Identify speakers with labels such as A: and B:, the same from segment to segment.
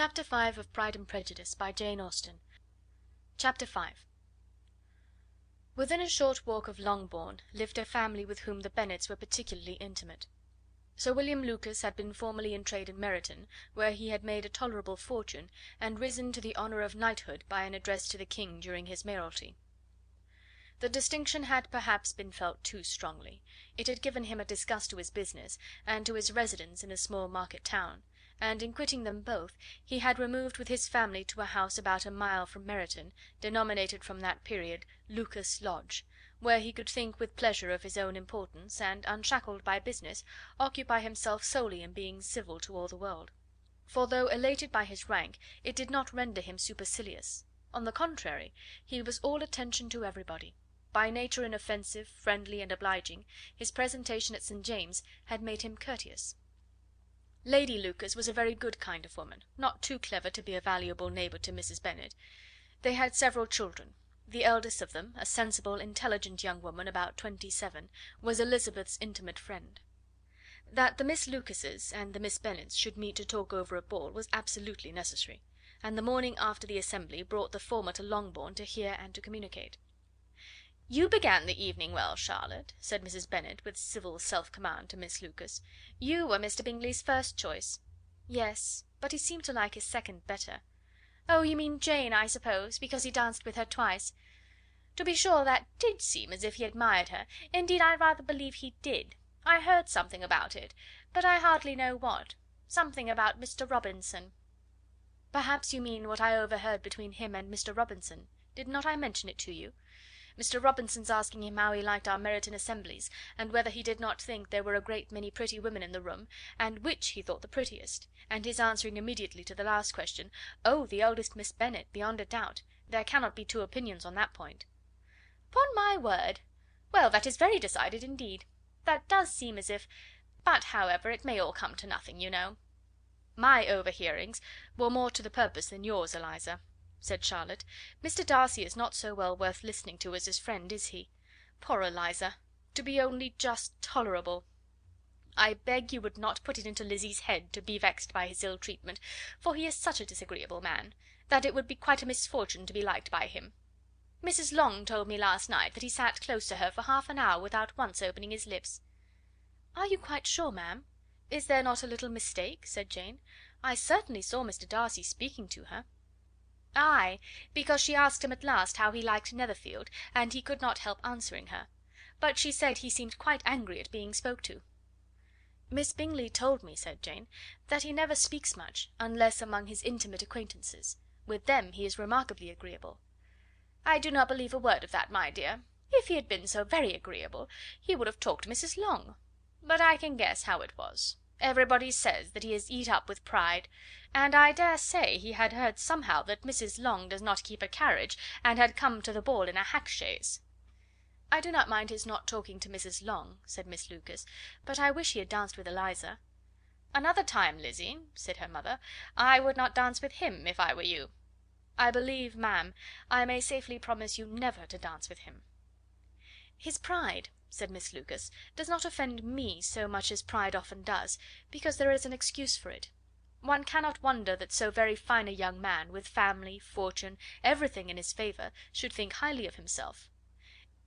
A: Chapter 5 of Pride and Prejudice by Jane Austen. Chapter 5. Within a short walk of Longbourn lived a family with whom the Bennets were particularly intimate. Sir William Lucas had been formerly in trade in Meryton, where he had made a tolerable fortune, and risen to the honour of knighthood by an address to the King during his mayoralty. The distinction had perhaps been felt too strongly. It had given him a disgust to his business, and to his residence in a small market town, and in quitting them both he had removed with his family to a house about a mile from Meryton, denominated from that period Lucas Lodge, where he could think with pleasure of his own importance, and, unshackled by business, occupy himself solely in being civil to all the world. For though elated by his rank, it did not render him supercilious. On the contrary, he was all attention to everybody. By nature inoffensive, friendly, and obliging, his presentation at St. James's had made him courteous. Lady Lucas was a very good kind of woman, not too clever to be a valuable neighbour to Mrs. Bennet. They had several children. The eldest of them, a sensible, intelligent young woman about 27, was Elizabeth's intimate friend. That the Miss Lucases and the Miss Bennets should meet to talk over a ball was absolutely necessary, and the morning after the assembly brought the former to Longbourn to hear and to communicate. "You began the evening well, Charlotte," said Mrs. Bennet, with civil self command, to Miss Lucas. "You were Mr. Bingley's first choice." "Yes, but he seemed to like his second better." "Oh, you mean Jane, I suppose, because he danced with her twice. To be sure, that did seem as if he admired her. Indeed, I rather believe he did. I heard something about it, but I hardly know what. Something about Mr. Robinson." "Perhaps you mean what I overheard between him and Mr. Robinson. Did not I mention it to you? Mr. Robinson's asking him how he liked our Meryton assemblies, and whether he did not think there were a great many pretty women in the room, and which he thought the prettiest, and his answering immediately to the last question, 'Oh, the eldest Miss Bennet, beyond a doubt. There cannot be two opinions on that point.'" "'Pon my word! Well, that is very decided indeed. That does seem as if... but, however, it may all come to nothing, you know." "My overhearings were more to the purpose than yours, Eliza," said Charlotte. "Mr. Darcy is not so well worth listening to as his friend, is he? Poor Eliza! To be only just tolerable! I beg you would not put it into Lizzie's head to be vexed by his ill treatment, for he is such a disagreeable man, that it would be quite a misfortune to be liked by him. Mrs. Long told me last night that he sat close to her for half an hour without once opening his lips." "Are you quite sure, ma'am? Is there not a little mistake?" said Jane. "I certainly saw Mr. Darcy speaking to her." "Ay, because she asked him at last how he liked Netherfield, and he could not help answering her. But she said he seemed quite angry at being spoke to." "Miss Bingley told me," said Jane, "that he never speaks much, unless among his intimate acquaintances. With them he is remarkably agreeable." "I do not believe a word of that, my dear. If he had been so very agreeable, he would have talked to Mrs. Long. But I can guess how it was. Everybody says that he is eat up with pride, and I dare say he had heard somehow that Mrs. Long does not keep a carriage, and had come to the ball in a hack chaise." "I do not mind his not talking to Mrs. Long," said Miss Lucas, "but I wish he had danced with Eliza." "Another time, Lizzie," said her mother, "I would not dance with him, if I were you." "I believe, ma'am, I may safely promise you never to dance with him." "His pride," said Miss Lucas, "does not offend me so much as pride often does, because there is an excuse for it. One cannot wonder that so very fine a young man, with family, fortune, everything in his favour, should think highly of himself.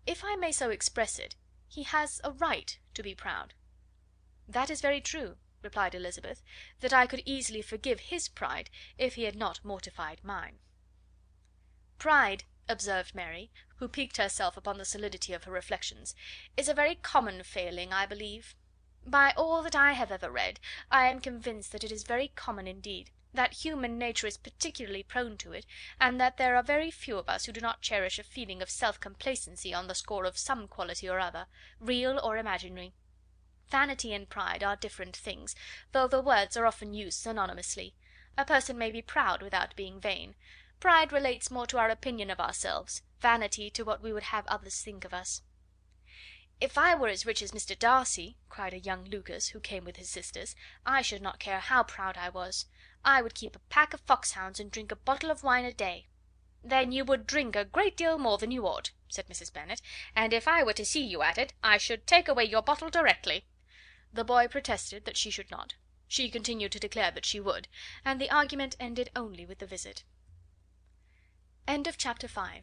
A: If I may so express it, he has a right to be proud." "That is very true," replied Elizabeth, "that I could easily forgive his pride if he had not mortified mine." "Pride," observed Mary, who piqued herself upon the solidity of her reflections, "is a very common failing, I believe. By all that I have ever read, I am convinced that it is very common indeed, that human nature is particularly prone to it, and that there are very few of us who do not cherish a feeling of self complacency on the score of some quality or other, real or imaginary. Vanity and pride are different things, though the words are often used synonymously. A person may be proud without being vain. Pride relates more to our opinion of ourselves, vanity to what we would have others think of us." "If I were as rich as Mr. Darcy," cried a young Lucas, who came with his sisters, "I should not care how proud I was. I would keep a pack of foxhounds and drink a bottle of wine a day." "Then you would drink a great deal more than you ought," said Mrs. Bennet, "and if I were to see you at it, I should take away your bottle directly." The boy protested that she should not. She continued to declare that she would, and the argument ended only with the visit. CHAPTER VI.